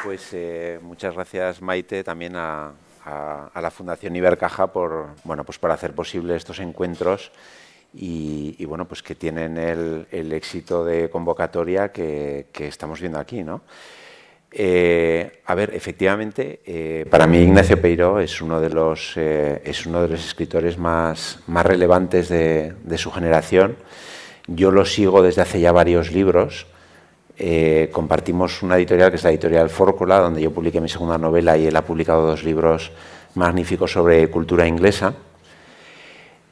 Pues muchas gracias, Maite, también a la Fundación Ibercaja por hacer posible estos encuentros y bueno, pues que tienen el éxito de convocatoria que estamos viendo aquí, ¿no? A ver, efectivamente, para mí Ignacio Peiró es uno de los escritores más relevantes de su generación. Yo lo sigo desde hace ya varios libros. Compartimos una editorial que es la editorial Fórcula, donde yo publiqué mi segunda novela y él ha publicado 2 libros magníficos sobre cultura inglesa.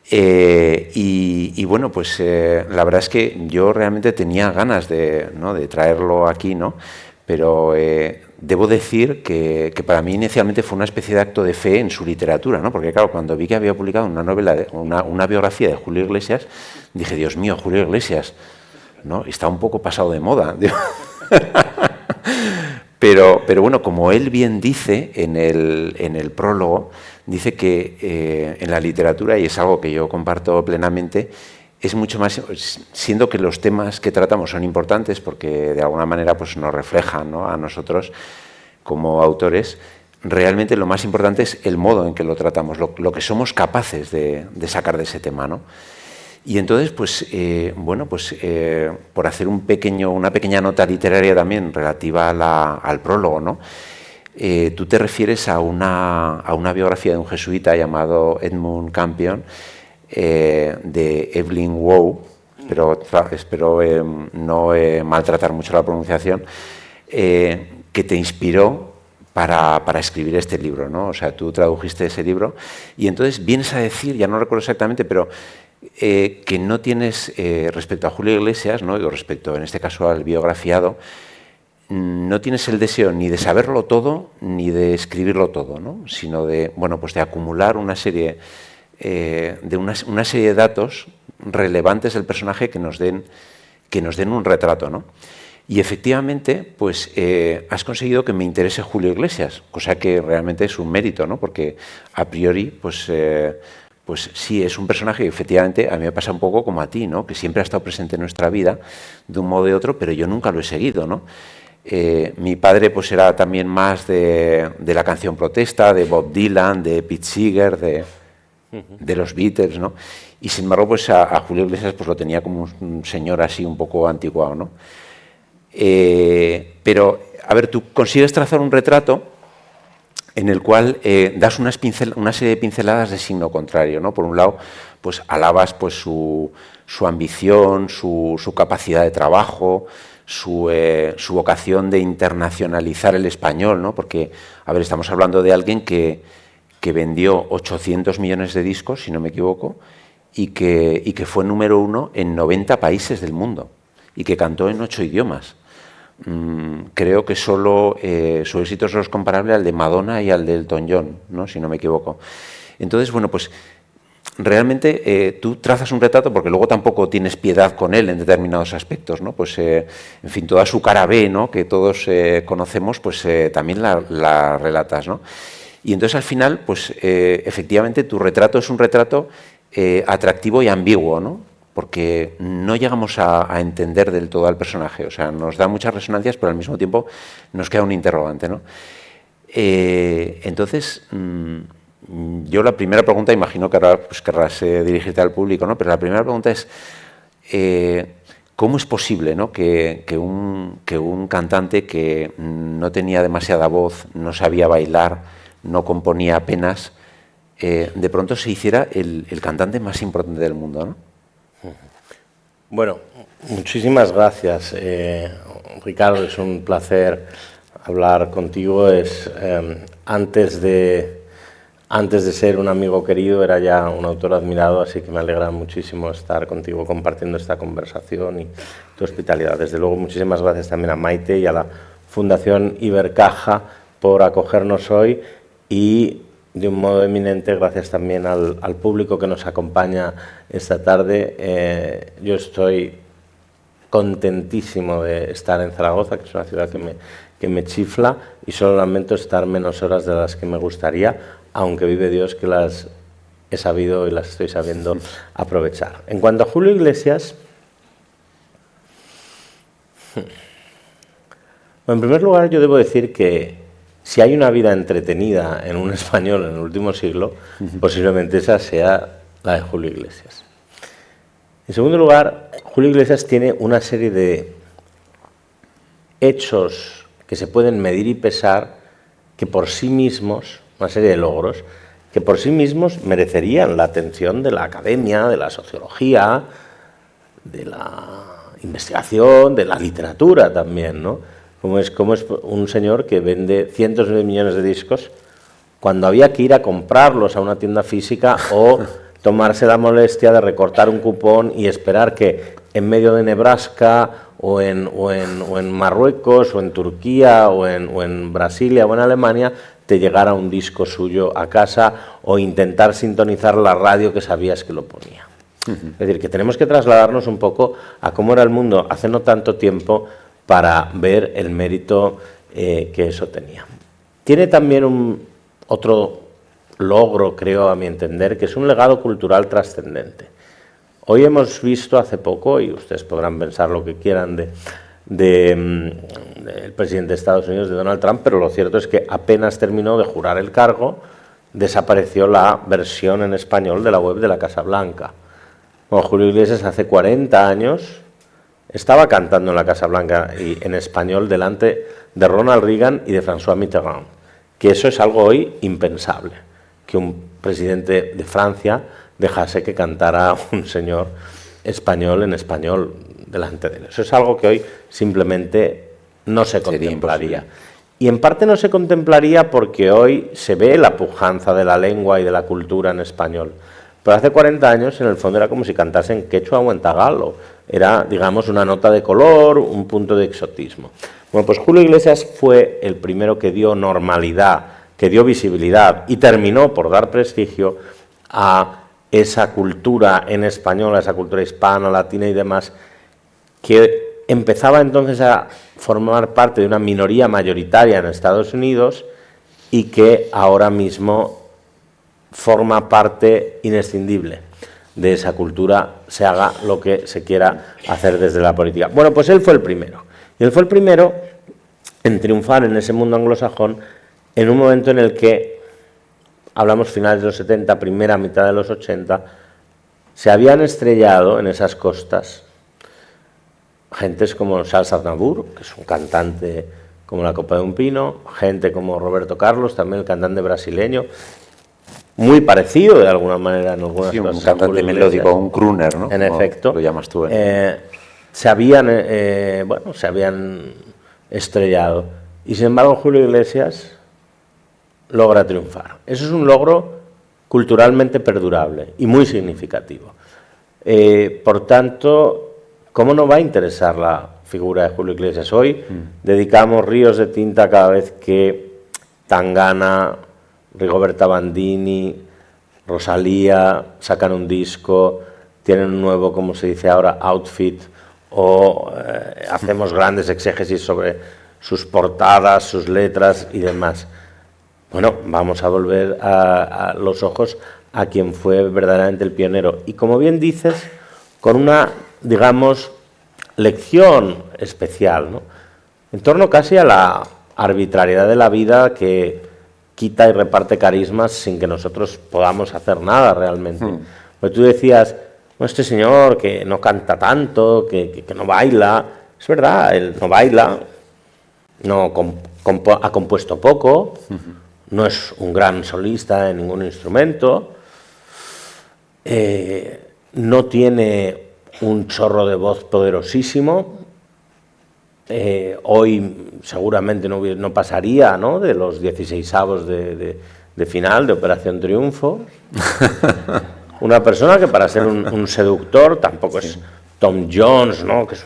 Y bueno, pues la verdad es que yo realmente tenía ganas de traerlo aquí, ¿no? Pero debo decir que para mí inicialmente fue una especie de acto de fe en su literatura, ¿no? Porque claro, cuando vi que había publicado una novela, una biografía de Julio Iglesias, dije, Dios mío, Julio Iglesias, ¿no? Está un poco pasado de moda. Pero bueno, como él bien dice en el prólogo, dice que en la literatura, y es algo que yo comparto plenamente, es mucho más, siendo que los temas que tratamos son importantes porque de alguna manera pues, nos reflejan, ¿no?, a nosotros como autores, realmente lo más importante es el modo en que lo tratamos, lo que somos capaces de sacar de ese tema, ¿no? Y entonces, pues, bueno, pues por hacer una pequeña nota literaria también relativa al prólogo, ¿no? Tú te refieres a una biografía de un jesuita llamado Edmund Campion, de Evelyn Waugh, espero no maltratar mucho la pronunciación, que te inspiró para escribir este libro, ¿no? O sea, tú tradujiste ese libro y entonces vienes a decir, ya no recuerdo exactamente, pero que no tienes, respecto a Julio Iglesias, ¿no?, y respecto, en este caso, al biografiado, no tienes el deseo ni de saberlo todo ni de escribirlo todo, ¿no?, sino de, bueno, pues de acumular una serie de datos relevantes del personaje que nos den un retrato, ¿no? Y efectivamente, pues has conseguido que me interese Julio Iglesias, cosa que realmente es un mérito, ¿no? Porque a priori, pues sí, es un personaje que efectivamente a mí me pasa un poco como a ti, ¿no?, que siempre ha estado presente en nuestra vida de un modo o de otro, pero yo nunca lo he seguido, ¿no? Mi padre pues era también más de la canción protesta, de Bob Dylan, de Pete Seeger, de los Beatles, ¿no? Y sin embargo, pues a Julio Iglesias pues lo tenía como un señor así un poco anticuado, ¿no? Pero, a ver, tú consigues trazar un retrato en el cual das una serie de pinceladas de signo contrario, ¿no? Por un lado, pues alabas pues su ambición, su capacidad de trabajo, su vocación de internacionalizar el español, ¿no? Porque, a ver, estamos hablando de alguien que vendió 800 millones de discos, si no me equivoco, y que fue número 1 en 90 países del mundo, y que cantó en 8 idiomas. Creo que solo su éxito es comparable al de Madonna y al de Elton John, ¿no?, si no me equivoco. Entonces, bueno, pues realmente tú trazas un retrato porque luego tampoco tienes piedad con él en determinados aspectos, ¿no? Pues, en fin, toda su cara B, ¿no?, que todos conocemos, pues también la relatas, ¿no? Y entonces al final, pues efectivamente tu retrato es un retrato atractivo y ambiguo, ¿no? Porque no llegamos a entender del todo al personaje, o sea, nos da muchas resonancias, pero al mismo tiempo nos queda un interrogante, ¿no? Entonces, yo la primera pregunta, imagino que ahora pues, querrás dirigirte al público, ¿no? Pero la primera pregunta es, ¿cómo es posible, ¿no?, que un cantante que no tenía demasiada voz, no sabía bailar, no componía apenas, de pronto se hiciera el cantante más importante del mundo, ¿no? Bueno, muchísimas gracias, Ricardo. Es un placer hablar contigo. Antes de ser un amigo querido, era ya un autor admirado, así que me alegra muchísimo estar contigo compartiendo esta conversación y tu hospitalidad. Desde luego, muchísimas gracias también a Maite y a la Fundación Ibercaja por acogernos hoy y, de un modo eminente, gracias también al público que nos acompaña esta tarde. Yo estoy contentísimo de estar en Zaragoza, que es una ciudad que me chifla, y solo lamento estar menos horas de las que me gustaría, aunque vive Dios que las he sabido y las estoy sabiendo aprovechar. En cuanto a Julio Iglesias, Bueno, en primer lugar, yo debo decir que si hay una vida entretenida en un español en el último siglo, posiblemente esa sea la de Julio Iglesias. En segundo lugar, Julio Iglesias tiene una serie de hechos que se pueden medir y pesar que por sí mismos, una serie de logros, que por sí mismos merecerían la atención de la academia, de la sociología, de la investigación, de la literatura también, ¿no? Como es un señor que vende cientos de millones de discos cuando había que ir a comprarlos a una tienda física o tomarse la molestia de recortar un cupón y esperar que en medio de Nebraska o en Marruecos o en Turquía o en Brasilia o en Alemania te llegara un disco suyo a casa o intentar sintonizar la radio que sabías que lo ponía. Es decir, que tenemos que trasladarnos un poco a cómo era el mundo hace no tanto tiempo para ver el mérito que eso tenía. Tiene también otro logro, creo, a mi entender, que es un legado cultural trascendente. Hoy hemos visto hace poco, y ustedes podrán pensar lo que quieran del presidente de Estados Unidos, de Donald Trump, pero lo cierto es que apenas terminó de jurar el cargo, desapareció la versión en español de la web de la Casa Blanca. Bueno, Julio Iglesias hace 40 años estaba cantando en la Casa Blanca y en español delante de Ronald Reagan y de François Mitterrand, que eso es algo hoy impensable, que un presidente de Francia dejase que cantara un señor español en español delante de él. Eso es algo que hoy simplemente no se contemplaría. Y en parte no se contemplaría porque hoy se ve la pujanza de la lengua y de la cultura en español. Pero hace 40 años, en el fondo, era como si cantase en quechua o en tagalo. Era, digamos, una nota de color, un punto de exotismo. Bueno, pues Julio Iglesias fue el primero que dio normalidad, que dio visibilidad y terminó por dar prestigio a esa cultura en español, a esa cultura hispana, latina y demás, que empezaba entonces a formar parte de una minoría mayoritaria en Estados Unidos y que ahora mismo forma parte inescindible de esa cultura, se haga lo que se quiera hacer desde la política. Bueno, pues él fue el primero. Y él fue el primero en triunfar en ese mundo anglosajón en un momento en el que, hablamos finales de los 70, primera mitad de los 80, se habían estrellado en esas costas gentes como Charles Aznavour, que es un cantante como la copa de un pino, gente como Roberto Carlos, también el cantante brasileño, muy parecido de alguna manera en algunas cosas. Un cantante melódico, un crooner, ¿no? En efecto. Lo llamas tú. Se habían estrellado. Y sin embargo Julio Iglesias logra triunfar. Eso es un logro culturalmente perdurable y muy significativo. Por tanto, ¿cómo no va a interesar la figura de Julio Iglesias? Hoy dedicamos ríos de tinta cada vez que Tangana, Rigoberta Bandini, Rosalía sacan un disco, tienen un nuevo, como se dice ahora, outfit, o hacemos grandes exégesis sobre sus portadas, sus letras y demás. Bueno, vamos a volver a los ojos a quien fue verdaderamente el pionero. Y como bien dices, con una, digamos, lección especial, ¿no? En torno casi a la arbitrariedad de la vida que quita y reparte carismas sin que nosotros podamos hacer nada realmente. Pues tú decías, bueno, este señor que no canta tanto, que no baila. Es verdad, él no baila, no ha compuesto poco, no es un gran solista en ningún instrumento, no tiene un chorro de voz poderosísimo. Hoy seguramente no pasaría, ¿no?, de los 16avos de final de Operación Triunfo. Una persona que para ser un seductor tampoco es Tom Jones, ¿no?, que es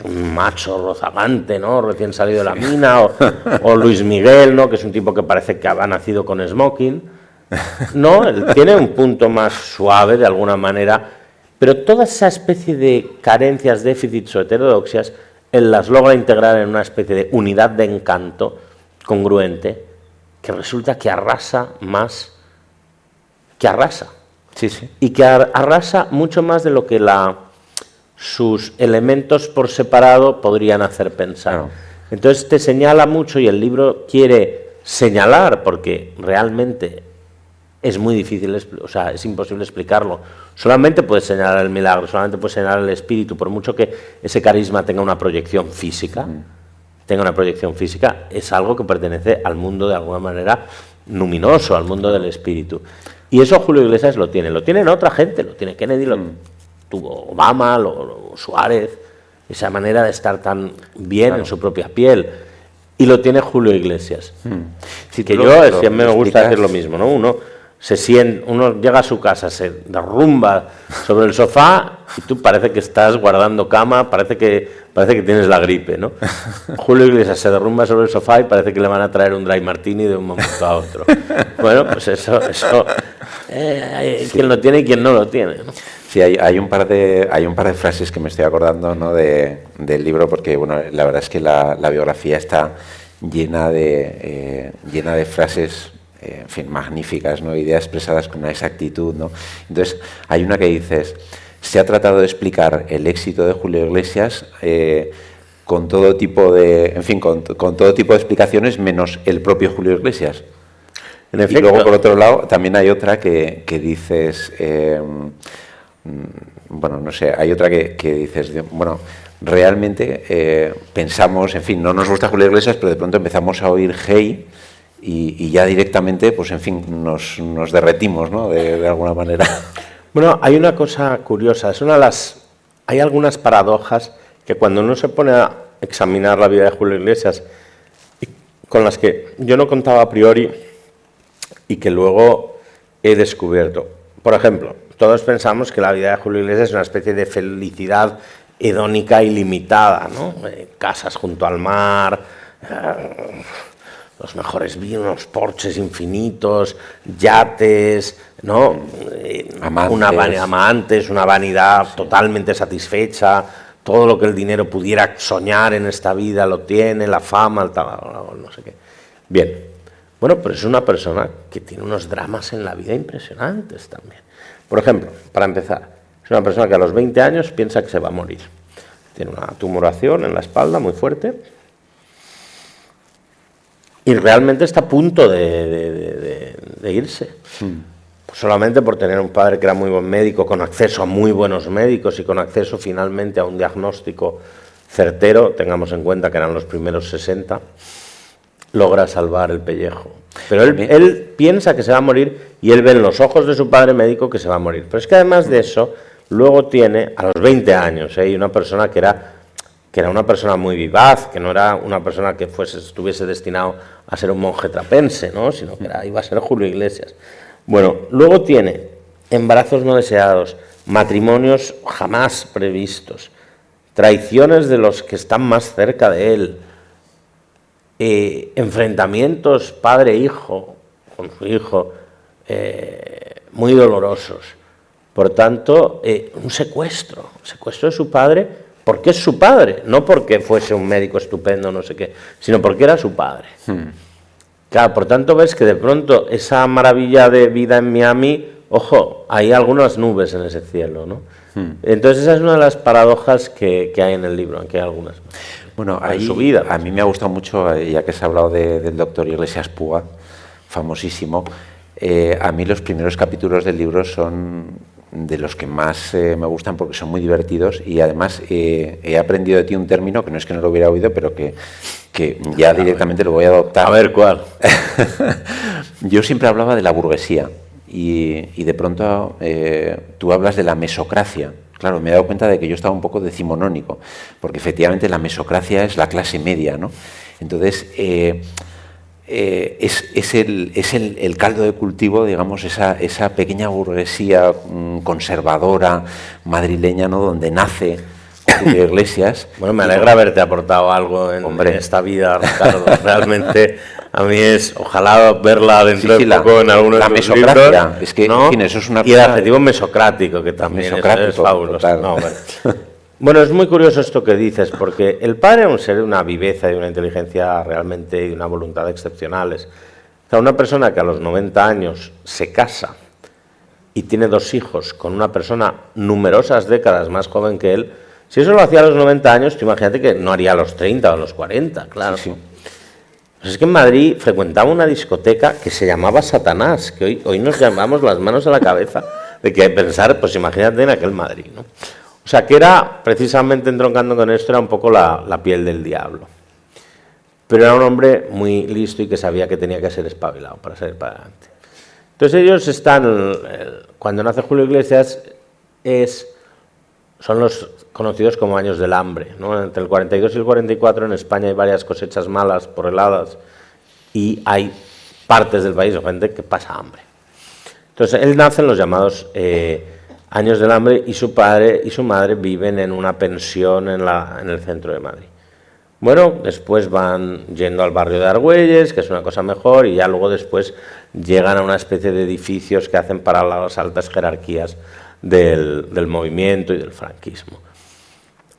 un macho rozagante, ¿no?, recién salido de la mina, o Luis Miguel, ¿no?, que es un tipo que parece que ha nacido con smoking. No, él tiene un punto más suave de alguna manera, pero toda esa especie de carencias, déficits o heterodoxias, él las logra integrar en una especie de unidad de encanto congruente que resulta que arrasa más que arrasa. Sí, sí. Y que arrasa mucho más de lo que sus elementos por separado podrían hacer pensar. Claro. Entonces te señala mucho y el libro quiere señalar, porque realmente es muy difícil, o sea, es imposible explicarlo. Solamente puedes señalar el milagro, solamente puedes señalar el espíritu, por mucho que ese carisma tenga una proyección física, es algo que pertenece al mundo de alguna manera luminoso, al mundo del espíritu. Y eso Julio Iglesias lo tiene otra gente, lo tiene Kennedy, lo tuvo Obama, lo Suárez, esa manera de estar tan bien en su propia piel. Y lo tiene Julio Iglesias. Sí, que yo siempre me gusta hacer lo mismo, ¿no? Uno llega a su casa, se derrumba sobre el sofá y tú parece que estás guardando cama, parece que tienes la gripe, ¿no? Julio Iglesias se derrumba sobre el sofá y parece que le van a traer un dry martini de un momento a otro. Bueno, pues eso quien lo tiene y quien no lo tiene, ¿no? Sí, hay un par de frases que me estoy acordando, ¿no? del libro, porque bueno, la verdad es que la biografía está llena de frases, en fin, magníficas, ¿no? Ideas expresadas con una exactitud, ¿no? Entonces, hay una que dices: se ha tratado de explicar el éxito de Julio Iglesias con todo tipo de explicaciones, menos el propio Julio Iglesias. En efecto. Y luego, por otro lado, también hay otra que dices, bueno, no sé, hay otra que dices, bueno, realmente pensamos, en fin, no nos gusta Julio Iglesias, pero de pronto empezamos a oír Hey y ya directamente, pues en fin, nos derretimos, ¿no? De alguna manera. Bueno, hay una cosa curiosa, hay algunas paradojas que cuando uno se pone a examinar la vida de Julio Iglesias, con las que yo no contaba a priori y que luego he descubierto. Por ejemplo, todos pensamos que la vida de Julio Iglesias es una especie de felicidad hedónica ilimitada, ¿no? Casas junto al mar, los mejores vinos, porches infinitos, yates, ¿no? Amantes, una vanidad totalmente satisfecha, todo lo que el dinero pudiera soñar en esta vida lo tiene, la fama, el tal, no sé qué. Bien, bueno, pero es una persona que tiene unos dramas en la vida impresionantes también. Por ejemplo, para empezar, es una persona que a los 20 años piensa que se va a morir. Tiene una tumoración en la espalda muy fuerte y realmente está a punto de irse. Pues solamente por tener un padre que era muy buen médico, con acceso a muy buenos médicos y con acceso finalmente a un diagnóstico certero, tengamos en cuenta que eran los primeros 60, logra salvar el pellejo. Pero él piensa que se va a morir y él ve en los ojos de su padre médico que se va a morir. Pero es que además de eso, luego tiene, a los 20 años, y una persona que era una persona muy vivaz, que no era una persona que estuviese destinado a ser un monje trapense, ¿no? Sino que iba a ser Julio Iglesias. Bueno, luego tiene embarazos no deseados, matrimonios jamás previstos, traiciones de los que están más cerca de él, enfrentamientos padre-hijo con su hijo muy dolorosos. Por tanto, un secuestro de su padre, porque es su padre, no porque fuese un médico estupendo, no sé qué, sino porque era su padre. Claro, por tanto ves que de pronto esa maravilla de vida en Miami, ojo, hay algunas nubes en ese cielo, ¿no? Entonces esa es una de las paradojas que hay en el libro, aunque hay algunas. Bueno, ahí, su vida. A mí me ha gustado mucho, ya que se ha hablado del doctor Iglesias Púa, famosísimo. A mí los primeros capítulos del libro son de los que más me gustan porque son muy divertidos y además he aprendido de ti un término que no es que no lo hubiera oído, pero que ya directamente lo voy a adoptar. A ver, ¿cuál? Yo siempre hablaba de la burguesía y de pronto tú hablas de la mesocracia. Claro, me he dado cuenta de que yo estaba un poco decimonónico, porque efectivamente la mesocracia es la clase media, ¿no? Entonces, es el caldo de cultivo, digamos, esa pequeña burguesía conservadora madrileña, ¿no? Donde nace Julio Iglesias. Bueno, me alegra haberte aportado algo en esta vida, Ricardo. Realmente a mí ojalá verla dentro de poco en algunos de tus libros. Es que, ¿no? En fin, eso es una y el adjetivo mesocrático, que también es fabuloso. No, bueno, es muy curioso esto que dices, porque el padre era un ser de una viveza y una inteligencia realmente y una voluntad excepcionales. O sea, una persona que a los 90 años se casa y tiene 2 hijos con una persona numerosas décadas más joven que él, Si eso lo hacía a los 90 años, tú imagínate que no haría a los 30 o a los 40, claro. Sí. Pues es que en Madrid frecuentaba una discoteca que se llamaba Satanás, que hoy nos llamamos las manos a la cabeza de que pensar, pues imagínate en aquel Madrid, ¿no? O sea, que era, precisamente entroncando con esto, era un poco la piel del diablo. Pero era un hombre muy listo y que sabía que tenía que ser espabilado para salir para adelante. Entonces ellos están, cuando nace Julio Iglesias, son los conocidos como años del hambre, ¿no? Entre el 42 y el 44 en España hay varias cosechas malas por heladas y hay partes del país o gente que pasa hambre. Entonces él nace en los llamados años del hambre y su padre y su madre viven en una pensión en el centro de Madrid. Bueno, después van yendo al barrio de Argüelles, que es una cosa mejor, y ya luego después llegan a una especie de edificios que hacen para las altas jerarquías del movimiento y del franquismo.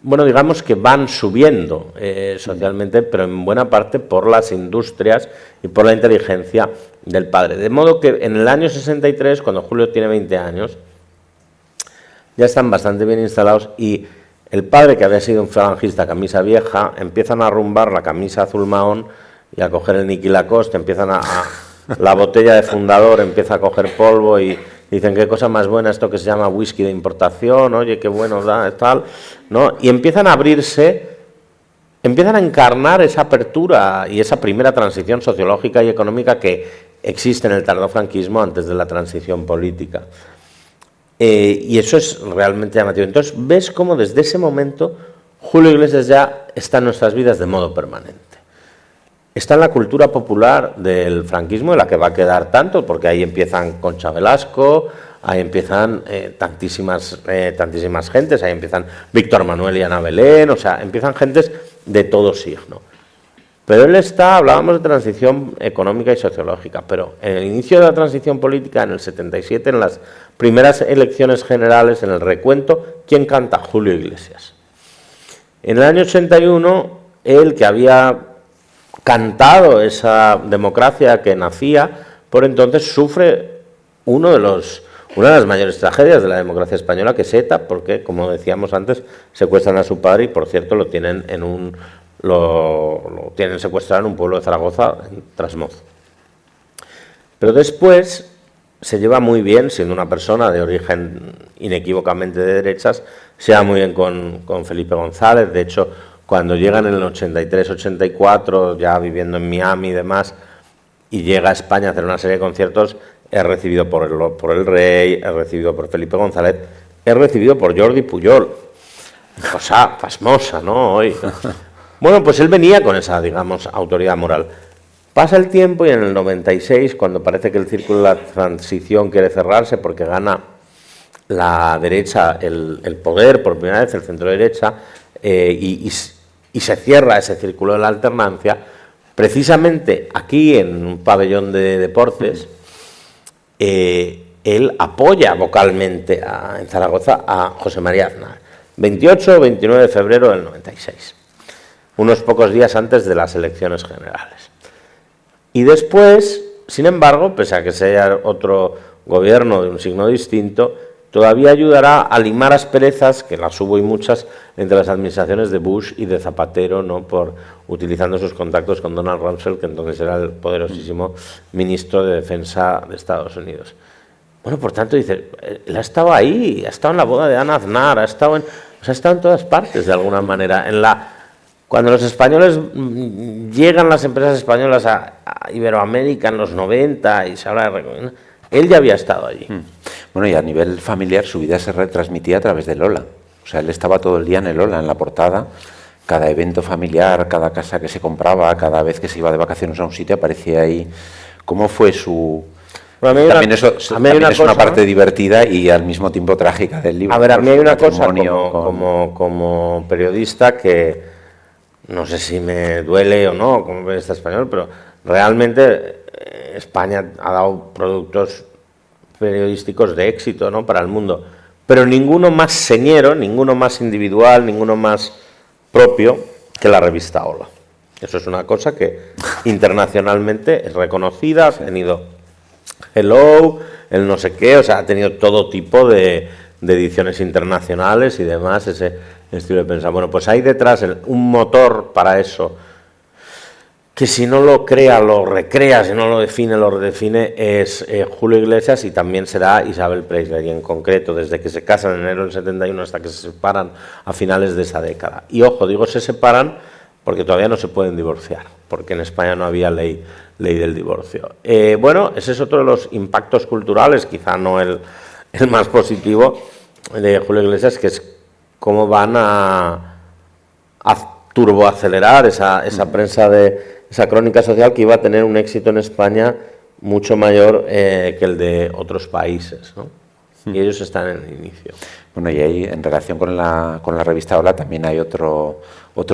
Bueno, digamos que van subiendo socialmente, pero en buena parte por las industrias y por la inteligencia del padre. De modo que en el año 63, cuando Julio tiene 20 años, ya están bastante bien instalados y el padre, que había sido un falangista camisa vieja, empiezan a arrumbar la camisa azul mahón y a coger el Niki Lacoste, la botella de fundador empieza a coger polvo y dicen qué cosa más buena esto que se llama whisky de importación, oye, qué bueno da, tal, ¿no? Y empiezan a abrirse, empiezan a encarnar esa apertura y esa primera transición sociológica y económica que existe en el tardofranquismo antes de la transición política. Y eso es realmente llamativo. Entonces, ves cómo desde ese momento Julio Iglesias ya está en nuestras vidas de modo permanente. Está en la cultura popular del franquismo, en la que va a quedar tanto, porque ahí empiezan Concha Velasco, ahí empiezan tantísimas gentes, ahí empiezan Víctor Manuel y Ana Belén, o sea, empiezan gentes de todo signo. Pero él hablábamos de transición económica y sociológica, pero en el inicio de la transición política, en el 77, en las primeras elecciones generales, en el recuento, ¿quién canta? Julio Iglesias. En el año 81, él, que había cantado esa democracia que nacía, por entonces sufre una de las mayores tragedias de la democracia española, que es ETA, porque, como decíamos antes, secuestran a su padre y, por cierto, lo tienen lo tienen secuestrado en un pueblo de Zaragoza, en Trasmoz. Pero después se lleva muy bien, siendo una persona de origen inequívocamente de derechas, se lleva muy bien con Felipe González. De hecho, cuando llegan en el 83-84, ya viviendo en Miami y demás, y llega a España a hacer una serie de conciertos, es recibido por el Rey, es recibido por Felipe González, es recibido por Jordi Pujol. Cosa pasmosa, ¿no? Hoy. Bueno, pues él venía con esa, digamos, autoridad moral. Pasa el tiempo y en el 96, cuando parece que el círculo de la transición quiere cerrarse porque gana la derecha el poder por primera vez, el centro-derecha, y se cierra ese círculo de la alternancia, precisamente aquí en un pabellón de deportes, él apoya vocalmente en Zaragoza a José María Aznar. 28 o 29 de febrero del 96. Unos pocos días antes de las elecciones generales. Y después, sin embargo, pese a que sea otro gobierno de un signo distinto, todavía ayudará a limar asperezas, que las hubo y muchas, entre las administraciones de Bush y de Zapatero, ¿no? Utilizando sus contactos con Donald Rumsfeld, que entonces era el poderosísimo ministro de Defensa de Estados Unidos. Bueno, por tanto, dice, él ha estado ahí, ha estado en la boda de Ana Aznar, ha estado en todas partes, de alguna manera. Cuando los españoles llegan, las empresas españolas a Iberoamérica en los 90 y se habla de... Él ya había estado allí. Bueno, y a nivel familiar su vida se retransmitía a través de Lola. O sea, él estaba todo el día en el Lola, en la portada. Cada evento familiar, cada casa que se compraba, cada vez que se iba de vacaciones a un sitio, aparecía ahí. ¿Cómo fue su...? Bueno, también es una parte divertida y al mismo tiempo trágica del libro. A ver, a mí hay una cosa como periodista que no sé si me duele o no como periodista español, pero realmente España ha dado productos periodísticos de éxito, ¿no?, para el mundo, pero ninguno más señero, ninguno más individual, ninguno más propio que la revista Hola. Eso es una cosa que internacionalmente es reconocida, ha tenido Hello, el no sé qué, o sea, ha tenido todo tipo de ediciones internacionales y demás, estilo de pensar. Bueno, pues hay detrás un motor para eso, que si no lo crea, lo recrea, si no lo define, lo redefine, es Julio Iglesias, y también será Isabel Preisler, y en concreto, desde que se casan en enero del 71 hasta que se separan a finales de esa década. Y ojo, digo se separan porque todavía no se pueden divorciar, porque en España no había ley del divorcio. Bueno, ese es otro de los impactos culturales, quizá no el más positivo, de Julio Iglesias, que es cómo van a turboacelerar esa prensa esa crónica social, que iba a tener un éxito en España mucho mayor que el de otros países, ¿no? Y ellos están en el inicio. Bueno, y ahí, en relación con la revista Hola, también hay otro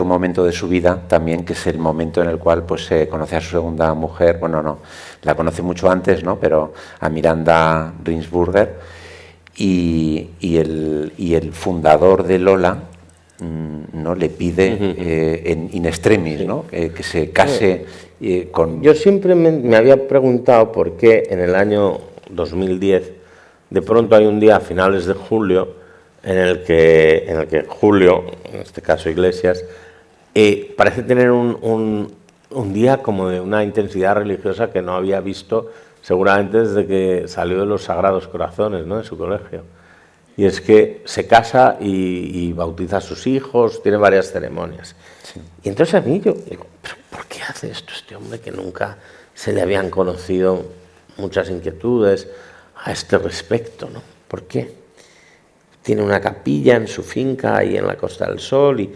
momento de su vida, también, que es el momento en el cual pues se conoce a su segunda mujer. Bueno, no, la conoce mucho antes, ¿no?, pero a Miranda Rinsburger, y el fundador de Lola, ¿no?, le pide en in extremis, ¿no?, que se case con... Yo siempre me había preguntado por qué en el año 2010 de pronto hay un día a finales de julio en el que Julio, en este caso Iglesias, parece tener un día como de una intensidad religiosa que no había visto seguramente desde que salió de los Sagrados Corazones, ¿no?, de su colegio. Y es que se casa y bautiza a sus hijos, tiene varias ceremonias. Sí. Y entonces a mí yo digo, ¿pero por qué hace esto este hombre, que nunca se le habían conocido muchas inquietudes a este respecto, ¿no? ¿Por qué? Tiene una capilla en su finca ahí en la Costa del Sol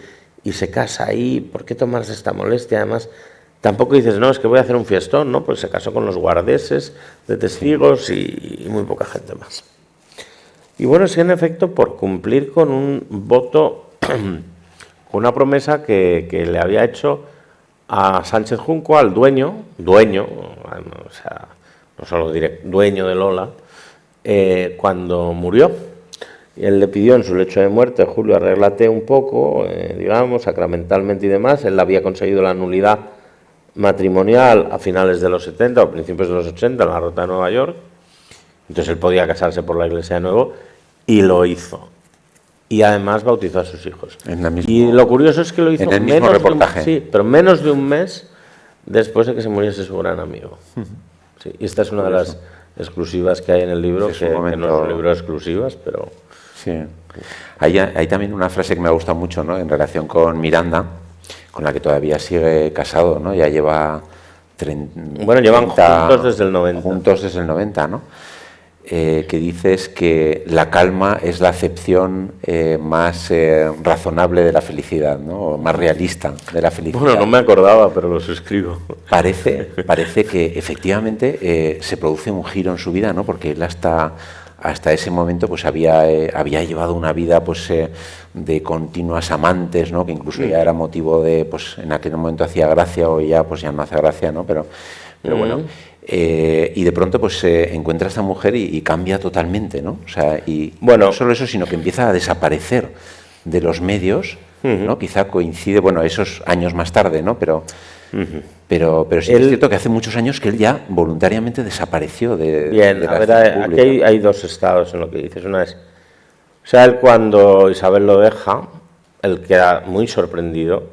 y se casa ahí. ¿Por qué tomarse esta molestia? Además, tampoco dices, no, es que voy a hacer un fiestón, ¿no? Pues se casó con los guardeses de testigos y muy poca gente más. Y bueno, sí, en efecto, por cumplir con un voto, con una promesa que le había hecho a Sánchez Junco, al dueño, o sea, no solo dueño de Lola, cuando murió. Y él le pidió en su lecho de muerte: Julio, arréglate un poco, digamos, sacramentalmente y demás. Él había conseguido la nulidad matrimonial a finales de los 70 o principios de los 80 en la Ruta de Nueva York. Entonces él podía casarse por la iglesia de nuevo, y lo hizo. Y además bautizó a sus hijos. Y lo curioso es que lo hizo en el mismo reportaje. Sí, pero menos de un mes después de que se muriese su gran amigo. Sí, y esta es una de las exclusivas que hay en el libro, que no es un libro de exclusivas, pero... Sí. Hay también una frase que me ha gustado mucho, ¿no?, en relación con Miranda, con la que todavía sigue casado, ¿no? Ya lleva 30... Bueno, llevan juntos desde el 90. Juntos desde el 90, ¿no? Que dices que la calma es la acepción más razonable de la felicidad, ¿no?, o más realista de la felicidad. Bueno, no me acordaba, pero lo suscribo. Parece que efectivamente se produce un giro en su vida, ¿no?, porque él hasta ese momento pues había llevado una vida pues de continuas amantes, ¿no?, que incluso ya era motivo de, pues en aquel momento hacía gracia, o ya pues ya no hace gracia, ¿no?, pero bueno, y de pronto pues encuentra a esta mujer y cambia totalmente, ¿no? O sea, y bueno, no solo eso, sino que empieza a desaparecer de los medios, ¿no? Quizá coincide, bueno, esos años más tarde, ¿no?, pero sí es cierto que hace muchos años que él ya voluntariamente desapareció de la escena pública. Aquí hay dos estados en lo que dices. Una es, o sea, él, cuando Isabel lo deja, él queda muy sorprendido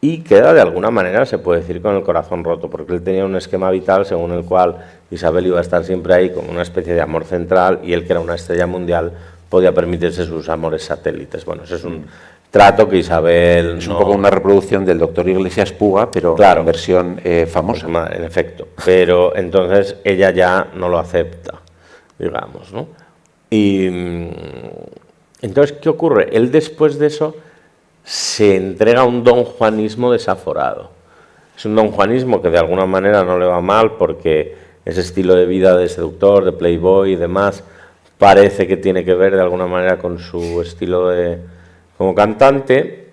y queda, de alguna manera, se puede decir, con el corazón roto, porque él tenía un esquema vital según el cual Isabel iba a estar siempre ahí como una especie de amor central, y él, que era una estrella mundial, podía permitirse sus amores satélites. Bueno, ese es un trato que Isabel... Es un poco una reproducción del Doctor Iglesias Puga, pero claro, en versión famosa. Pues, en efecto, pero entonces ella ya no lo acepta, digamos, ¿no? Y entonces, ¿qué ocurre? Él, después de eso, se entrega a un donjuanismo desaforado. Es un donjuanismo que de alguna manera no le va mal, porque ese estilo de vida de seductor, de playboy y demás, parece que tiene que ver de alguna manera con su estilo como cantante,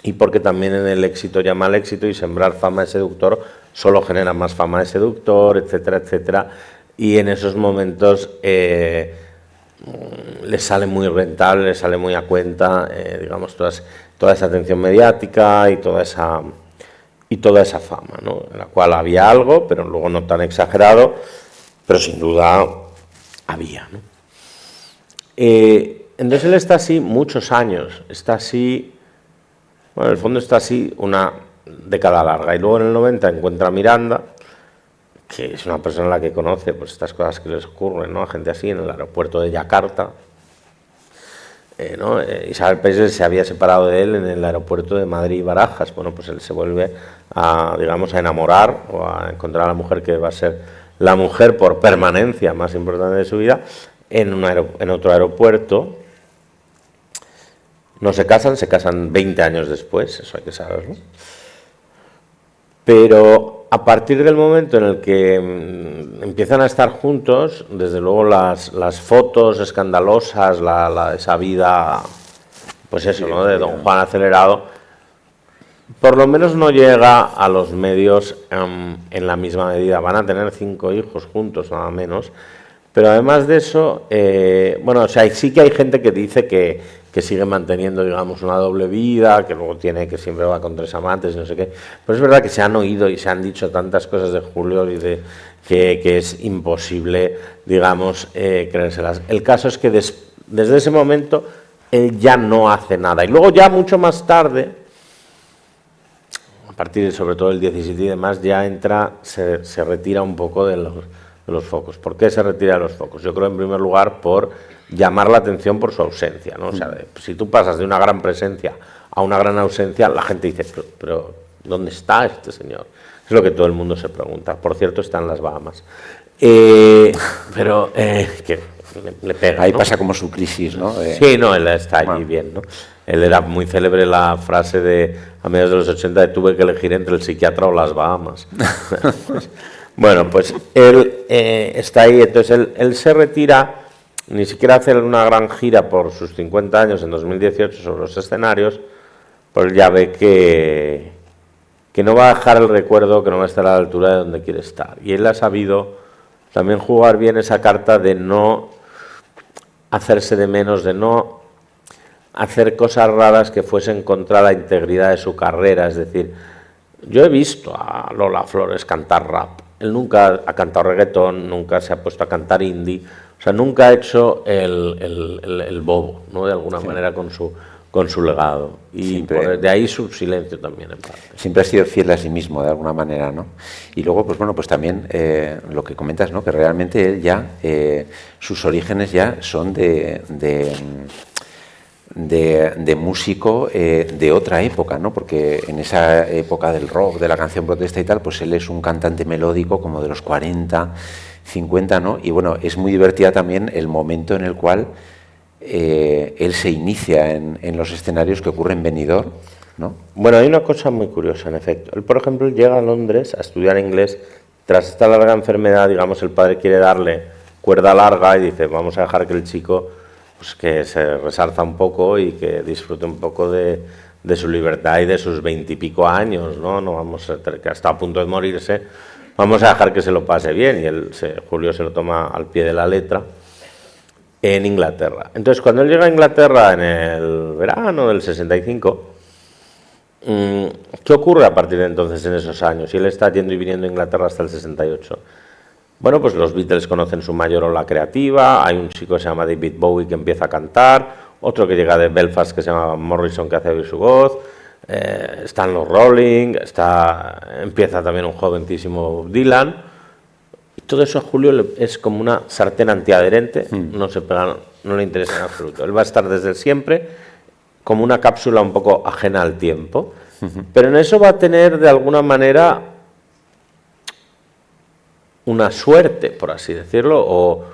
y porque también en el éxito llama al éxito, y sembrar fama de seductor solo genera más fama de seductor, etcétera, etcétera, y en esos momentos le sale muy rentable, le sale muy a cuenta, digamos, toda esa atención mediática y toda esa fama, ¿no?, en la cual había algo, pero luego no tan exagerado, pero sin duda había, ¿no? Entonces él está así muchos años, está así, bueno, en el fondo está así una década larga. Y luego en el 90 encuentra a Miranda, que es una persona a la que conoce pues estas cosas que les ocurren, ¿no? A gente así en el aeropuerto de Yakarta. ¿No? Isabel Preisler se había separado de él en el aeropuerto de Madrid y Barajas. Bueno, pues él se vuelve a, digamos, a enamorar o a encontrar a la mujer que va a ser la mujer por permanencia más importante de su vida en otro aeropuerto. No se casan 20 años después, eso hay que saberlo. Pero a partir del momento en el que empiezan a estar juntos, desde luego las fotos escandalosas, esa vida, pues eso, ¿no? De Don Juan acelerado, por lo menos no llega a los medios en la misma medida. Van a tener 5 hijos juntos, nada menos. Pero además de eso, bueno, o sea, sí que hay gente que dice que sigue manteniendo, digamos, una doble vida, que luego que siempre va con 3 amantes, no sé qué. Pero es verdad que se han oído y se han dicho tantas cosas de Julio y de que es imposible, digamos, creérselas. El caso es que desde ese momento él ya no hace nada. Y luego ya mucho más tarde, a partir de sobre todo el 17 y demás, ya se retira un poco de los focos. ¿Por qué se retira de los focos? Yo creo, en primer lugar, por llamar la atención por su ausencia, ¿no? O sea, si tú pasas de una gran presencia a una gran ausencia, la gente dice, pero ¿dónde está este señor? Es lo que todo el mundo se pregunta. Por cierto, está en las Bahamas. Pero que le pega, ahí, ¿no? pasa como su crisis, ¿no? Sí, no, él está allí bien, ¿no? Él era muy célebre la frase de a mediados de los 80 de tuve que elegir entre el psiquiatra o las Bahamas. Bueno, pues él está ahí, entonces él se retira, ni siquiera hace una gran gira por sus 50 años en 2018 sobre los escenarios, pues ya ve que no va a dejar el recuerdo, que no va a estar a la altura de donde quiere estar. Y él ha sabido también jugar bien esa carta de no hacerse de menos, de no hacer cosas raras que fuesen contra la integridad de su carrera. Es decir, yo he visto a Lola Flores cantar rap. Él nunca ha cantado reggaetón, nunca se ha puesto a cantar indie, o sea, nunca ha hecho el bobo, ¿no? De alguna manera con su legado. Y de ahí su silencio también, en parte. Siempre ha sido fiel a sí mismo, de alguna manera, ¿no? Y luego, pues bueno, pues también lo que comentas, ¿no? Que realmente él ya, sus orígenes ya son de músico de otra época, ¿no? Porque en esa época del rock, de la canción protesta y tal, pues él es un cantante melódico como de los 40, 50, ¿no? Y bueno, es muy divertida también el momento en el cual él se inicia en los escenarios que ocurre en Benidorm, ¿no? Bueno, hay una cosa muy curiosa, en efecto. Él, por ejemplo, llega a Londres a estudiar inglés. Tras esta larga enfermedad, digamos, el padre quiere darle cuerda larga y dice, vamos a dejar que el chico pues que se resarza un poco y que disfrute un poco de su libertad y de sus 20 y pico años, ¿no? No vamos a tener, que está a punto de morirse, vamos a dejar que se lo pase bien. Y Julio se lo toma al pie de la letra en Inglaterra. Entonces, cuando él llega a Inglaterra en el verano del 65, ¿qué ocurre a partir de entonces en esos años? Y él está yendo y viniendo a Inglaterra hasta el 68. Bueno, pues los Beatles conocen su mayor ola creativa, hay un chico que se llama David Bowie que empieza a cantar, otro que llega de Belfast que se llama Morrison que hace oír su voz, están los Rolling, empieza también un jovencísimo Dylan, y todo eso a Julio es como una sartén antiadherente, no se pega, no le interesa en absoluto. Él va a estar desde siempre como una cápsula un poco ajena al tiempo, pero en eso va a tener de alguna manera una suerte, por así decirlo, o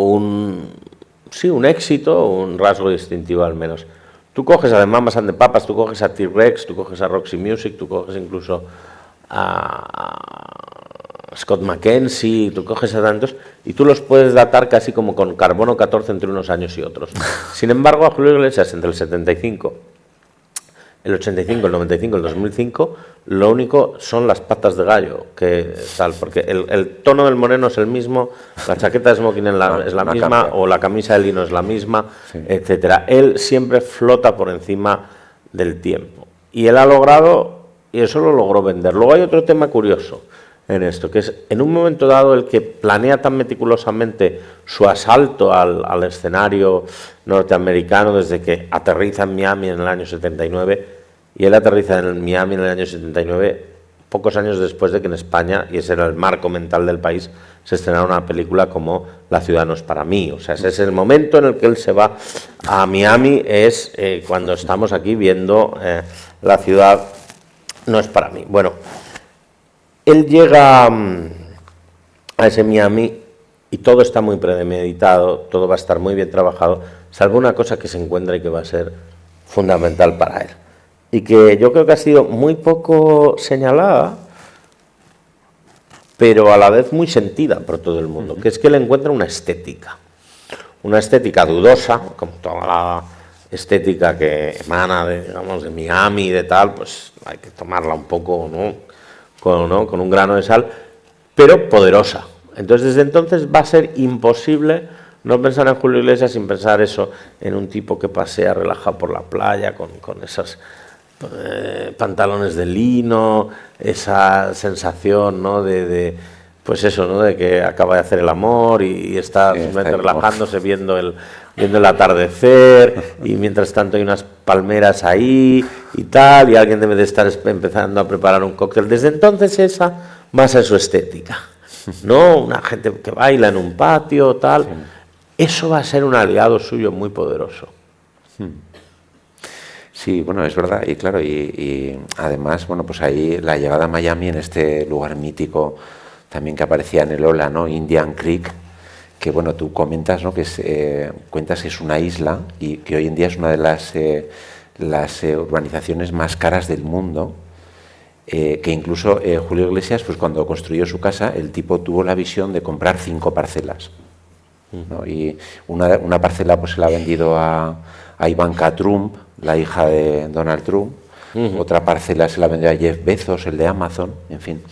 un éxito, un rasgo distintivo al menos. Tú coges a The Mamas and the Papas, tú coges a T-Rex, tú coges a Roxy Music, tú coges incluso a Scott McKenzie, tú coges a tantos, y tú los puedes datar casi como con carbono 14 entre unos años y otros. Sin embargo, a Julio Iglesias, entre el 75, el 85, el 95, el 2005, lo único son las patas de gallo, que tal, porque el tono del moreno es el mismo, la chaqueta de smoking es la misma, cambia. O la camisa de lino es la misma, sí, etcétera. Él siempre flota por encima del tiempo. Y él ha logrado, y eso lo logró vender. Luego hay otro tema curioso. en esto, que es en un momento dado el que planea tan meticulosamente su asalto al escenario norteamericano desde que aterriza en Miami en el año 79, y él aterriza en Miami en el año 79 pocos años después de que en España, y ese era el marco mental del país, se estrenara una película como La ciudad no es para mí. O sea, ese es el momento en el que él se va a Miami, es cuando estamos aquí viendo La ciudad no es para mí. Bueno, él llega a ese Miami y todo está muy premeditado, todo va a estar muy bien trabajado, salvo una cosa que se encuentra y que va a ser fundamental para él. Y que yo creo que ha sido muy poco señalada, pero a la vez muy sentida por todo el mundo, que es que él encuentra una estética dudosa, como toda la estética que emana de Miami y de tal, pues hay que tomarla un poco, ¿no? Con un grano de sal, pero poderosa. Entonces, desde entonces va a ser imposible no pensar en Julio Iglesias sin pensar eso, en un tipo que pasea relajado por la playa, con esos pantalones de lino, esa sensación, ¿no? Pues eso, ¿no? De que acaba de hacer el amor y está simplemente relajándose viendo el atardecer, y mientras tanto hay unas palmeras ahí y tal, y alguien debe de estar empezando a preparar un cóctel. Desde entonces esa va a ser su estética, ¿no? Una gente que baila en un patio, tal. Eso va a ser un aliado suyo muy poderoso. Sí, bueno, es verdad, y claro, y además, bueno, pues ahí la llegada a Miami, en este lugar mítico también que aparecía en el Ola, ¿no? Indian Creek, que bueno, tú comentas, ¿no? Que cuentas que es una isla y que hoy en día es una de las urbanizaciones más caras del mundo, que incluso Julio Iglesias, pues cuando construyó su casa, el tipo tuvo la visión de comprar 5 parcelas, ¿no? Y una parcela pues se la ha vendido a Ivanka Trump, la hija de Donald Trump. Otra parcela se la vendió a Jeff Bezos, el de Amazon, en fin.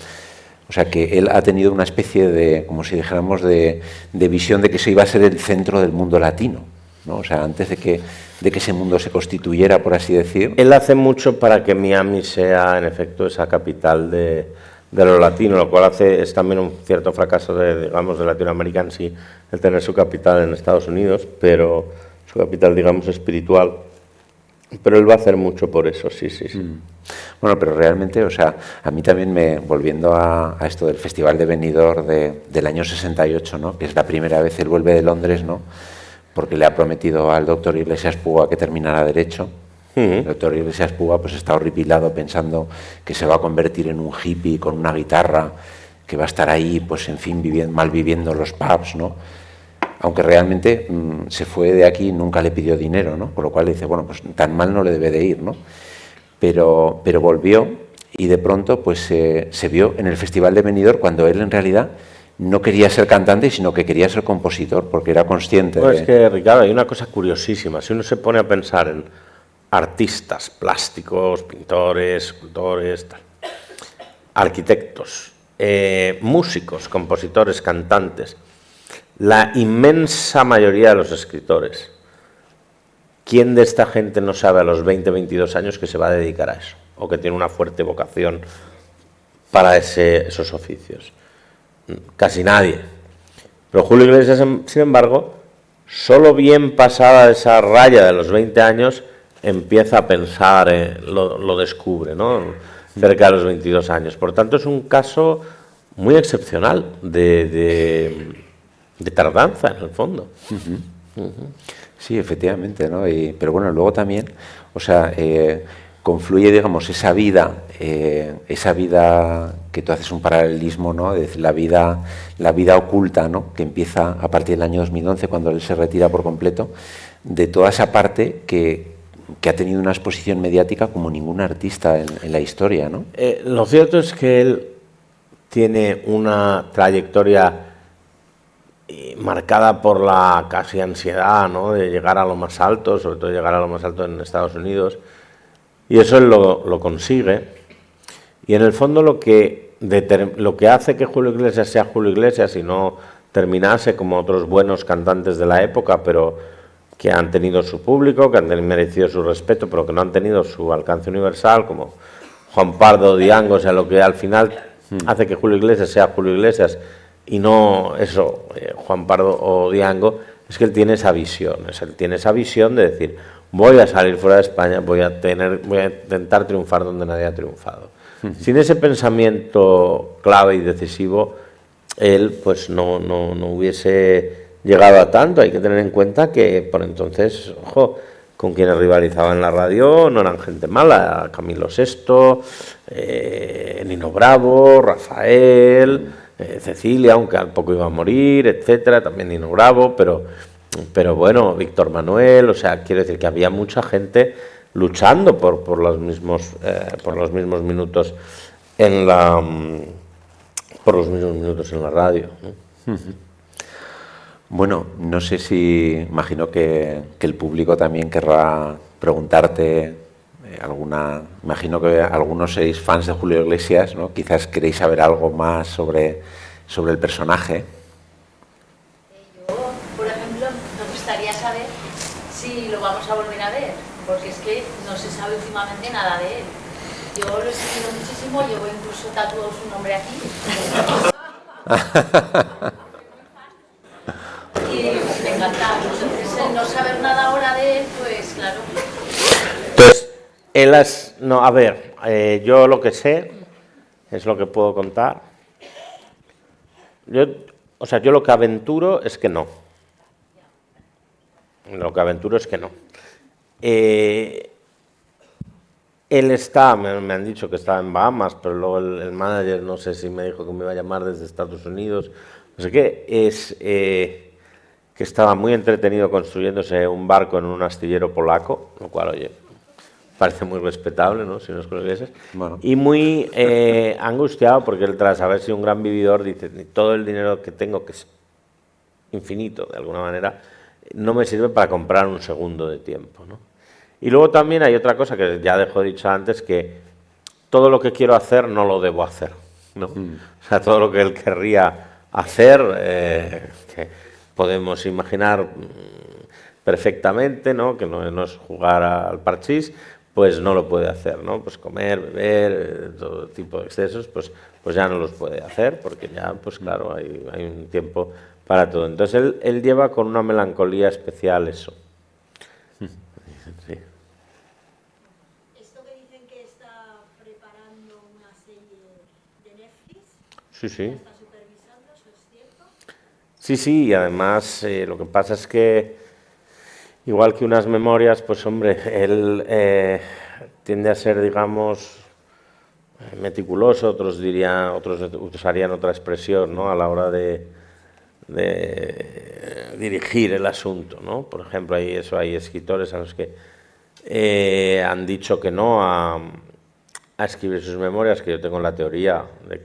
O sea que él ha tenido una especie de, como si dijéramos, de visión de que eso iba a ser el centro del mundo latino, ¿no? O sea, antes de que ese mundo se constituyera, por así decir. Él hace mucho para que Miami sea, en efecto, esa capital de lo latino, lo cual es también un cierto fracaso de Latinoamérica en sí, el tener su capital en Estados Unidos, pero su capital, digamos, espiritual. Pero él va a hacer mucho por eso, sí. Bueno, pero realmente, o sea, a mí también volviendo a esto del Festival de Benidorm del año 68, ¿no? Que es la primera vez él vuelve de Londres, ¿no? Porque le ha prometido al doctor Iglesias Púa que terminara Derecho. El doctor Iglesias Púa pues está horripilado pensando que se va a convertir en un hippie con una guitarra, que va a estar ahí, pues en fin, malviviendo los pubs, ¿no? Aunque realmente se fue de aquí y nunca le pidió dinero, ¿no? Con lo cual le dice, bueno, pues tan mal no le debe de ir, ¿no? Pero volvió y de pronto pues se vio en el Festival de Benidorm cuando él en realidad no quería ser cantante, sino que quería ser compositor, porque era consciente de... Es que, Ricardo, hay una cosa curiosísima. Si uno se pone a pensar en artistas plásticos, pintores, escultores, tal, arquitectos, músicos, compositores, cantantes, la inmensa mayoría de los escritores, ¿quién de esta gente no sabe a los 20, 22 años que se va a dedicar a eso? O que tiene una fuerte vocación para esos oficios. Casi nadie. Pero Julio Iglesias, sin embargo, solo bien pasada esa raya de los 20 años, empieza a pensar, lo descubre, ¿no? Cerca de los 22 años. Por tanto, es un caso muy excepcional de tardanza, en el fondo. Sí, efectivamente, ¿no? Pero bueno, luego también, o sea, confluye, digamos, esa vida que tú haces un paralelismo, ¿no? Es la vida oculta, ¿no? Que empieza a partir del año 2011, cuando él se retira por completo, de toda esa parte que ha tenido una exposición mediática como ningún artista en la historia, ¿no? Lo cierto es que él tiene una trayectoria marcada por la casi ansiedad, ¿no? De llegar a lo más alto, sobre todo llegar a lo más alto en Estados Unidos, y eso él lo consigue, y en el fondo lo que hace que Julio Iglesias sea Julio Iglesias y no terminase como otros buenos cantantes de la época, pero que han tenido su público, que han merecido su respeto, pero que no han tenido su alcance universal, como Juan Pardo, Diango, o sea, lo que al final hace que Julio Iglesias sea Julio Iglesias y no eso, Juan Pardo o Diango, es que él tiene esa visión, de decir, voy a salir fuera de España, voy a intentar triunfar donde nadie ha triunfado. Sin ese pensamiento clave y decisivo, él pues no hubiese llegado a tanto. Hay que tener en cuenta que por entonces, ojo, con quienes rivalizaba en la radio no eran gente mala, Camilo Sesto, Nino Bravo, Rafael, Cecilia, aunque al poco iba a morir, etcétera, también Nino Bravo, pero bueno, Víctor Manuel, o sea, quiero decir que había mucha gente luchando por los mismos minutos en la radio, ¿no? Bueno, no sé si, imagino que el público también querrá preguntarte imagino que algunos seréis fans de Julio Iglesias, ¿no? Quizás queréis saber algo más sobre el personaje. Yo, por ejemplo, me gustaría saber si lo vamos a volver a ver, porque es que no se sabe últimamente nada de él. Yo lo he seguido muchísimo, llevo incluso tatuado su nombre aquí. Y me encanta. Entonces, el no saber nada ahora de él, pues claro. Entonces, yo lo que sé es lo que puedo contar. Yo lo que aventuro es que no. Él me han dicho que estaba en Bahamas, pero luego el manager, no sé si me dijo que me iba a llamar desde Estados Unidos, no sé qué, que estaba muy entretenido construyéndose un barco en un astillero polaco, lo cual, oye, parece muy respetable, ¿no? Si no es con Iglesias. Bueno. Y muy angustiado porque él, tras haber sido un gran vividor, dice, todo el dinero que tengo, que es infinito de alguna manera, no me sirve para comprar un segundo de tiempo, ¿no? Y luego también hay otra cosa que ya dejo dicho antes, que todo lo que quiero hacer no lo debo hacer, ¿no? O sea, todo lo que él querría hacer, que podemos imaginar perfectamente, ¿no? Que no es jugar al parchís, pues no lo puede hacer, ¿no? Pues comer, beber, todo tipo de excesos, pues ya no los puede hacer, porque ya, pues claro, hay un tiempo para todo. Entonces él lleva con una melancolía especial eso. Sí. Esto que dicen que está preparando una serie de Netflix, sí. ¿está supervisando? ¿Eso es cierto? Sí, y además lo que pasa es que, igual que unas memorias, pues hombre, él tiende a ser, digamos, meticuloso, otros usarían otra expresión, ¿no? A la hora de dirigir el asunto, ¿no? Por ejemplo, hay escritores a los que han dicho que no a escribir sus memorias, que yo tengo la teoría de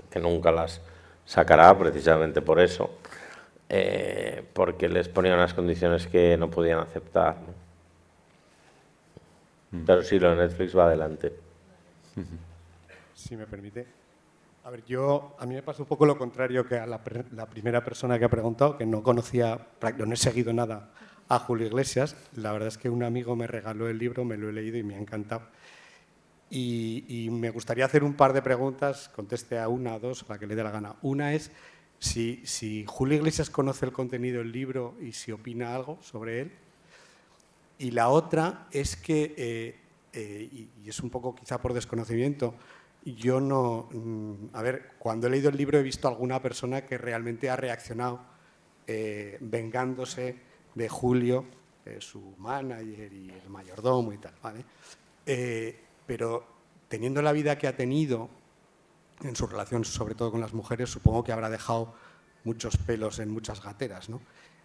que nunca las sacará precisamente por eso, porque les ponía unas condiciones que no podían aceptar, ¿no? Pero sí, lo de Netflix va adelante. Si me permite. A ver, a mí me pasa un poco lo contrario que a la primera persona que ha preguntado, que no conocía, no he seguido nada a Julio Iglesias. La verdad es que un amigo me regaló el libro, me lo he leído y me ha encantado. Y me gustaría hacer un par de preguntas, conteste a una, a dos, a la que le dé la gana. Una es si Julio Iglesias conoce el contenido del libro y si opina algo sobre él. Y la otra es que, y es un poco quizá por desconocimiento, yo no... A ver, cuando he leído el libro he visto a alguna persona que realmente ha reaccionado vengándose de Julio, su manager y el mayordomo y tal, ¿vale? Pero teniendo la vida que ha tenido en su relación, sobre todo con las mujeres, supongo que habrá dejado muchos pelos en muchas gateras, ¿no?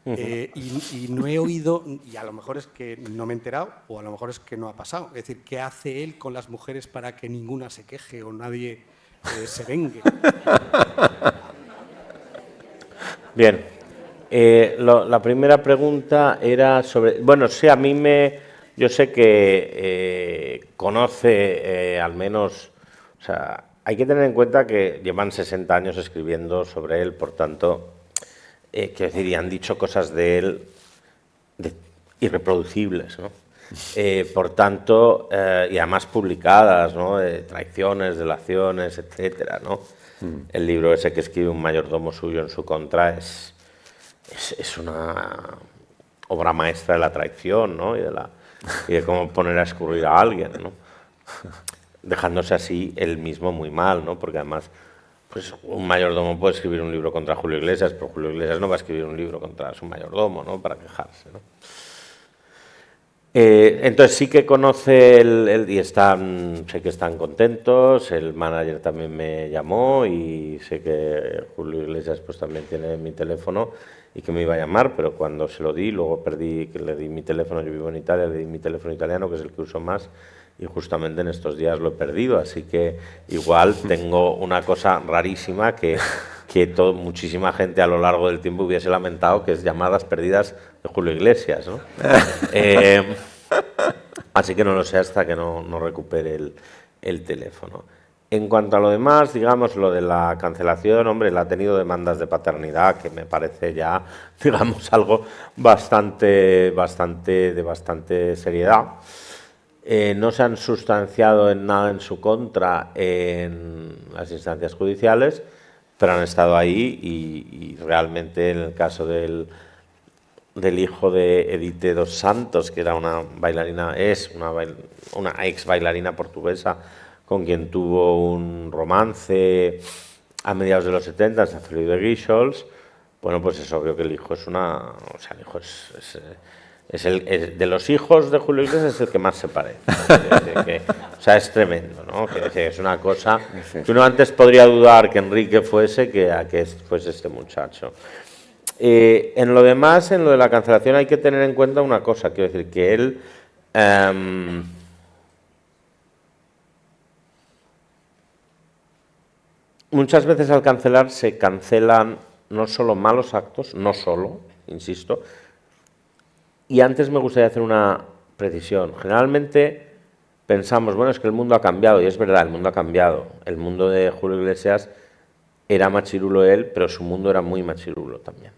Y no he oído, y a lo mejor es que no me he enterado, o a lo mejor es que no ha pasado. Es decir, ¿qué hace él con las mujeres para que ninguna se queje o nadie se vengue? Bien. La primera pregunta era sobre... Bueno, sí, yo sé que conoce al menos... O sea, hay que tener en cuenta que llevan 60 años escribiendo sobre él, por tanto... quiero decir, y han dicho cosas de él irreproducibles, ¿no? Por tanto, y además publicadas, ¿no? De traiciones, delaciones, etcétera, ¿no? El libro ese que escribe un mayordomo suyo en su contra es una obra maestra de la traición, ¿no? y de cómo poner a escurrir a alguien, ¿no? Dejándose así él mismo muy mal, ¿no? Porque además, pues un mayordomo puede escribir un libro contra Julio Iglesias, pero Julio Iglesias no va a escribir un libro contra su mayordomo, ¿no? Para quejarse, ¿no? Entonces sí que conoce y sé que están contentos, el manager también me llamó y sé que Julio Iglesias pues también tiene mi teléfono y que me iba a llamar, pero cuando se lo di, luego perdí, que le di mi teléfono, yo vivo en Italia, le di mi teléfono italiano, que es el que uso más, y justamente en estos días lo he perdido, así que igual tengo una cosa rarísima que muchísima gente a lo largo del tiempo hubiese lamentado, que es llamadas perdidas de Julio Iglesias, ¿no? Así que no lo sé hasta que no recupere el teléfono. En cuanto a lo demás, digamos, lo de la cancelación, hombre, él ha tenido demandas de paternidad, que me parece ya, digamos, algo de bastante seriedad. No se han sustanciado en nada en su contra en las instancias judiciales, pero han estado ahí y realmente en el caso del hijo de Edith dos Santos, que era una bailarina, una ex bailarina portuguesa con quien tuvo un romance a mediados de los 70, en Feliu de Guíxols. Bueno, pues es obvio que el hijo el hijo de los hijos de Julio Iglesias es el que más se parece. O sea, es tremendo, ¿no? Que es una cosa que uno antes podría dudar que Enrique fuese que a que fuese este muchacho. En lo demás, en lo de la cancelación, hay que tener en cuenta una cosa, quiero decir, que él muchas veces al cancelar se cancelan no solo malos actos, no solo, insisto, y antes me gustaría hacer una precisión. Generalmente pensamos, bueno, es que el mundo ha cambiado, y es verdad, el mundo ha cambiado. El mundo de Julio Iglesias era machirulo él, pero su mundo era muy machirulo también.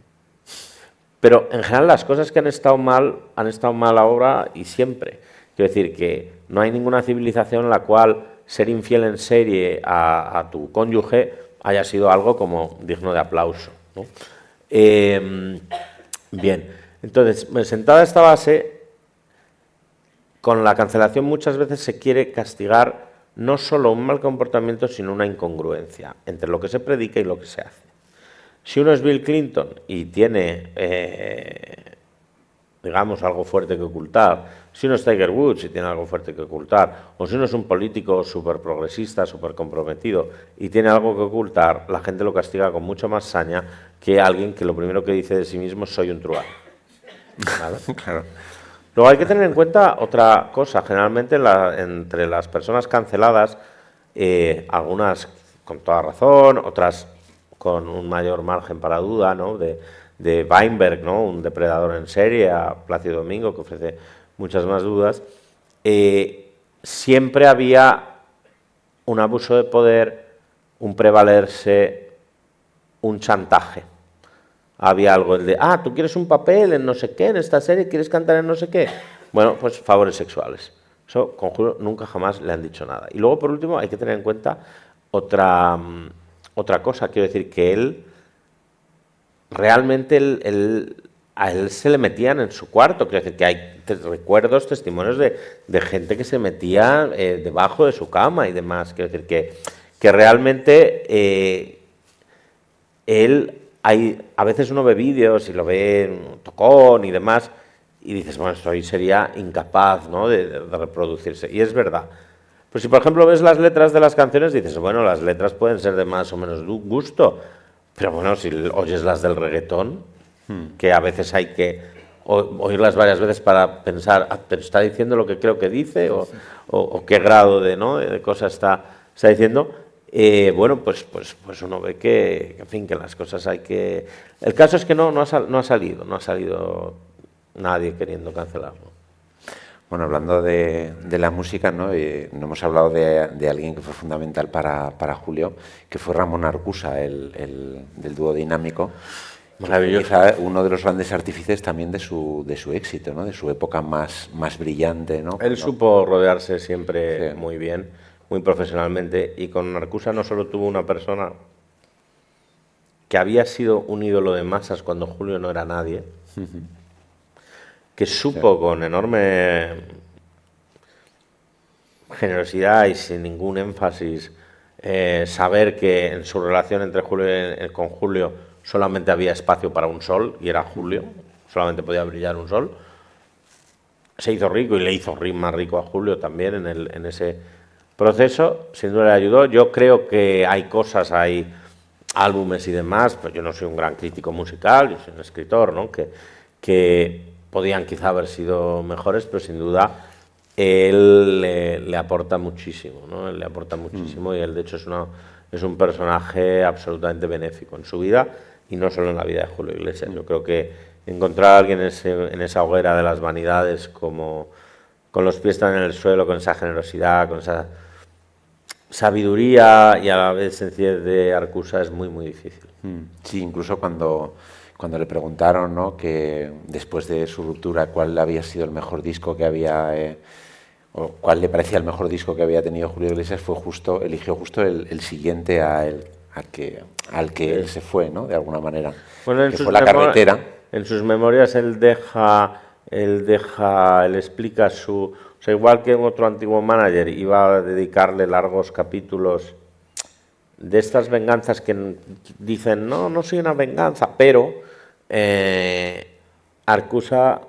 Pero en general las cosas que han estado mal ahora y siempre. Quiero decir que no hay ninguna civilización en la cual ser infiel en serie a tu cónyuge haya sido algo como digno de aplauso, ¿no? Bien, entonces, sentada esta base, con la cancelación muchas veces se quiere castigar no solo un mal comportamiento, sino una incongruencia entre lo que se predica y lo que se hace. Si uno es Bill Clinton y tiene, digamos, algo fuerte que ocultar, si uno es Tiger Woods y tiene algo fuerte que ocultar, o si uno es un político súper progresista, súper comprometido y tiene algo que ocultar, la gente lo castiga con mucho más saña que alguien que lo primero que dice de sí mismo es soy un truán. ¿Vale? Claro. Luego hay que tener en cuenta otra cosa. Generalmente entre las personas canceladas, algunas con toda razón, otras con un mayor margen para duda, ¿no? De Weinberg, ¿no? Un depredador en serie, a Plácido Domingo, que ofrece muchas más dudas. Siempre había un abuso de poder, un prevalerse, un chantaje. Había algo, el de, tú quieres un papel en no sé qué, en esta serie, quieres cantar en no sé qué. Bueno, pues favores sexuales. Eso, conjuro, nunca jamás le han dicho nada. Y luego, por último, hay que tener en cuenta otra cosa. Quiero decir que él, realmente, a él se le metían en su cuarto. Quiero decir que hay recuerdos, testimonios de gente que se metía debajo de su cama y demás. Quiero decir que realmente él... a veces uno ve vídeos y lo ve en tocón y demás y dices, bueno, esto hoy sería incapaz, ¿no? de reproducirse. Y es verdad. Pues si, por ejemplo, ves las letras de las canciones, dices, bueno, las letras pueden ser de más o menos gusto, pero bueno, si oyes las del reggaetón, que a veces hay que oírlas varias veces para pensar, pero ¿está diciendo lo que creo que dice? ¿O qué grado de cosa está diciendo? Bueno, pues uno ve que, en fin, que las cosas hay que... El caso es que no ha salido nadie queriendo cancelarlo. Bueno, hablando de la música, ¿no? No hemos hablado de alguien que fue fundamental para Julio, que fue Ramón Arcusa, del dúo dinámico. Maravilloso. Uno de los grandes artífices también de su éxito, ¿no? De su época más brillante, ¿no? Él supo rodearse siempre muy bien, muy profesionalmente, y con Arcusa no solo tuvo una persona que había sido un ídolo de masas cuando Julio no era nadie, que supo con enorme generosidad y sin ningún énfasis saber que en su relación entre con Julio solamente había espacio para un sol y era Julio, solamente podía brillar un sol. Se hizo rico y le hizo más rico a Julio también en ese proceso, sin duda le ayudó. Yo creo que hay cosas, hay álbumes y demás, pues yo no soy un gran crítico musical, yo soy un escritor, ¿no? que podían quizá haber sido mejores, pero sin duda él le aporta muchísimo, ¿no? Él le aporta muchísimo y él de hecho es un personaje absolutamente benéfico en su vida y no solo en la vida de Julio Iglesias. Yo creo que encontrar a alguien en esa hoguera de las vanidades, como con los pies tan en el suelo, con esa generosidad, con esa sabiduría y a la vez sencillez de Arcusa, es muy, muy difícil. Sí, incluso cuando le preguntaron, ¿no?, que después de su ruptura cuál había sido el mejor disco que había, o cuál le parecía el mejor disco que había tenido Julio Iglesias, eligió justo el siguiente al que él se fue, ¿no?, de alguna manera, bueno, que fue La Carretera. En sus memorias él explica o sea, igual que otro antiguo manager iba a dedicarle largos capítulos de estas venganzas que dicen, no soy una venganza, pero Arcusa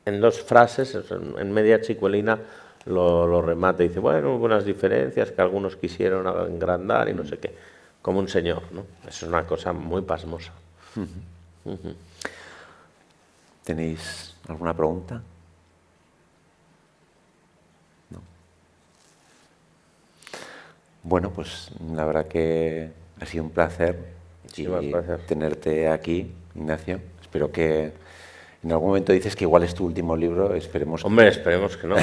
en 2 frases, en media chicuelina, lo remata y dice, bueno, hubo unas diferencias que algunos quisieron engrandar y no sé qué, como un señor, ¿no? Eso es una cosa muy pasmosa. ¿Tenéis alguna pregunta? ¿No? Bueno, pues la verdad que ha sido un placer, tenerte aquí, Ignacio. Espero que en algún momento dices que igual es tu último libro, esperemos que... Hombre, esperemos que no.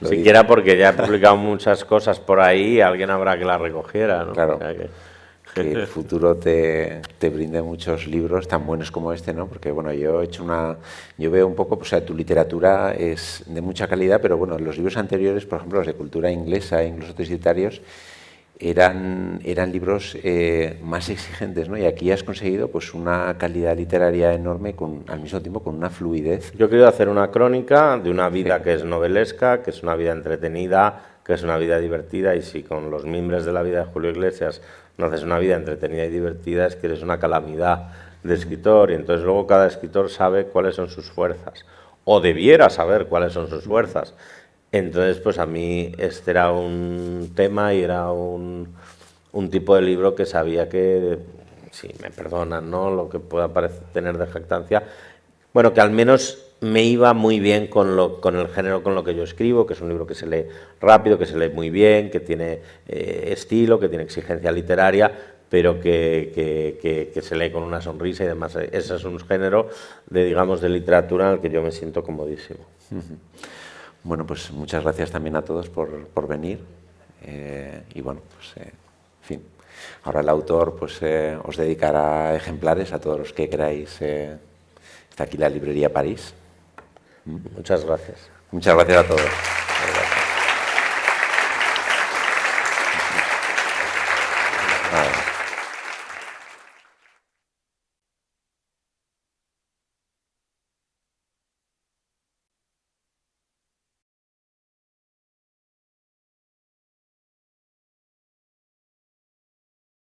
Siquiera porque ya he publicado muchas cosas por ahí y alguien habrá que las recogiera, ¿no? Claro. O sea que el futuro te brinde muchos libros tan buenos como este, ¿no? Porque, bueno, yo veo un poco, o sea, tu literatura es de mucha calidad, pero, bueno, los libros anteriores, por ejemplo, los de cultura inglesa e incluso totalitarios, eran libros más exigentes, ¿no? Y aquí has conseguido, pues, una calidad literaria enorme, al mismo tiempo con una fluidez. Yo he querido hacer una crónica de una vida que es novelesca, que es una vida entretenida, que es una vida divertida, y si con los mimbres de la vida de Julio Iglesias no haces una vida entretenida y divertida, es que eres una calamidad de escritor, y entonces luego cada escritor sabe cuáles son sus fuerzas, o debiera saber cuáles son sus fuerzas. Entonces, pues a mí este era un tema y era un tipo de libro que sabía que, si me perdonan, ¿no?, lo que pueda tener de jactancia, bueno, que al menos me iba muy bien con el género con lo que yo escribo, que es un libro que se lee rápido, que se lee muy bien, que tiene estilo, que tiene exigencia literaria, pero que se lee con una sonrisa y demás. Ese es un género de literatura en el que yo me siento comodísimo. Bueno, pues muchas gracias también a todos por venir. Y bueno, pues en fin, ahora el autor pues os dedicará ejemplares a todos los que queráis. Está aquí la librería París. Muchas gracias. Muchas gracias a todos.